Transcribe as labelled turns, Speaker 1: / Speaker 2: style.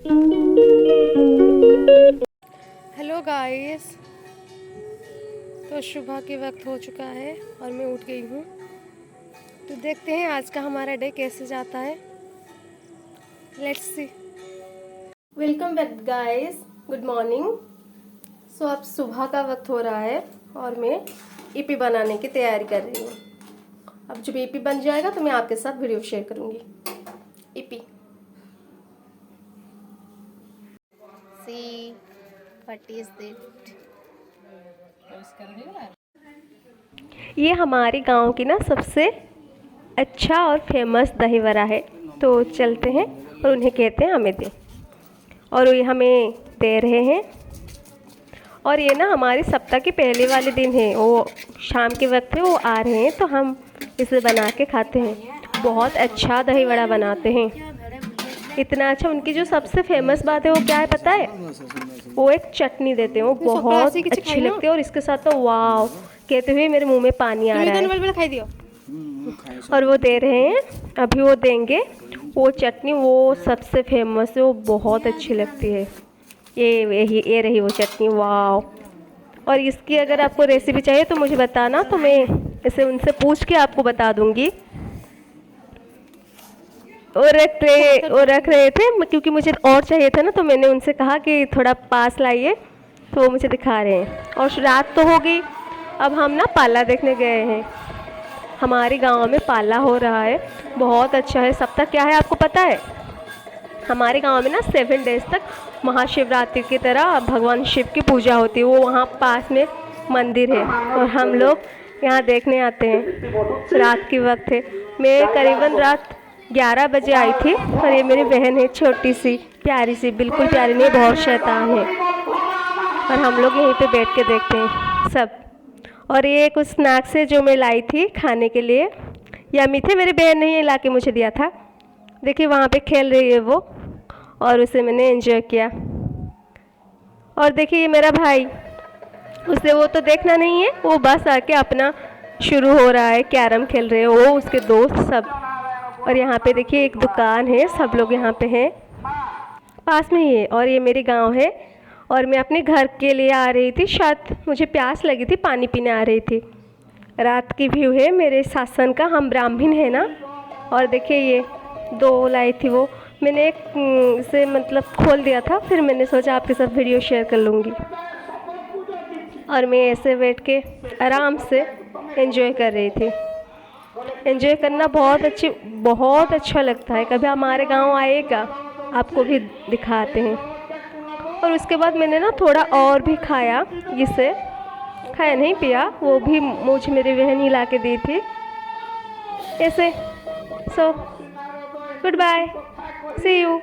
Speaker 1: Hello guys, तो सुबह के वक्त हो चुका है और मैं उठ गई हूँ। तो देखते हैं आज का हमारा डे कैसे जाता है। Let's see. Welcome back guys, good morning. So अब सुबह का वक्त हो रहा है और मैं ईपी बनाने की तैयारी कर रही हूँ। अब जब ईपी बन जाएगा तो मैं आपके साथ वीडियो शेयर करूँगी। ईपी सी व्हाट इज दिट। ये हमारे गांव की ना सबसे अच्छा और फेमस दही वड़ा है। तो चलते हैं और उन्हें कहते हैं हमें दे, और ये हमें दे रहे हैं। और ये ना हमारे सप्ताह के पहले वाले दिन है, वो शाम के वक्त है, वो आ रहे हैं तो हम इसे बना के खाते हैं। बहुत अच्छा दही वड़ा बनाते हैं, इतना अच्छा। उनकी जो सबसे फेमस बात है वो क्या है पता है? वो एक चटनी देते हैं, वो बहुत अच्छी लगती है। और इसके साथ तो वाव कहते हुए मेरे मुंह में पानी आ रहा है। और वो दे रहे हैं, अभी वो देंगे। वो चटनी वो सबसे फेमस है, वो बहुत अच्छी लगती है। ये रही वो चटनी, वाव। और इसकी अगर आपको रेसिपी चाहिए तो मुझे बताना, तो मैं इसे उनसे पूछ के आपको बता दूंगी। वो रख रहे थे क्योंकि मुझे और चाहिए था ना, तो मैंने उनसे कहा कि थोड़ा पास लाइए, तो वो मुझे दिखा रहे हैं। और रात तो हो गई, अब हम ना पाला देखने गए हैं। हमारे गांव में पाला हो रहा है, बहुत अच्छा है। सप्ताह क्या है आपको पता है? हमारे गांव में ना 7 डेज तक महाशिवरात्रि की तरह भगवान शिव की पूजा होती है। वो वहाँ पास में मंदिर है और हम लोग यहाँ देखने आते हैं। रात की वक्त है, मैं करीबन रात 11 बजे आई थी। और ये मेरी बहन है, छोटी सी प्यारी सी, बिल्कुल प्यारी नहीं, बहुत शैतान है। और हम लोग यहीं पे बैठ के देखते हैं सब। और ये कुछ स्नैक्स है जो मैं लाई थी खाने के लिए, यम्मी थे। मेरी बहन ने ये ला के मुझे दिया था। देखिए वहाँ पे खेल रही है वो, और उसे मैंने एंजॉय किया। और देखिए ये मेरा भाई, उसे वो तो देखना नहीं है, वो बस आके अपना शुरू हो रहा है, कैरम खेल रहे हैं वो, उसके दोस्त सब। और यहाँ पे देखिए एक दुकान है, सब लोग यहाँ पे हैं, पास में ही है। और ये मेरी गांव है और मैं अपने घर के लिए आ रही थी। शायद मुझे प्यास लगी थी, पानी पीने आ रही थी। रात की व्यू है मेरे शासन का, हम ब्राह्मण है ना। और देखिए ये 2 लाई थी वो, मैंने एक से मतलब खोल दिया था, फिर मैंने सोचा आपके साथ वीडियो शेयर कर लूँगी। और मैं ऐसे बैठ के आराम से एंजॉय कर रही थी। एंजॉय करना बहुत अच्छा लगता है। कभी हमारे गांव आएगा, आपको भी दिखाते हैं। और उसके बाद मैंने ना थोड़ा और भी खाया, जिसे खाया नहीं पिया, वो भी मुझे मेरी बहन ही ला के दी थी ऐसे। So goodbye, see you.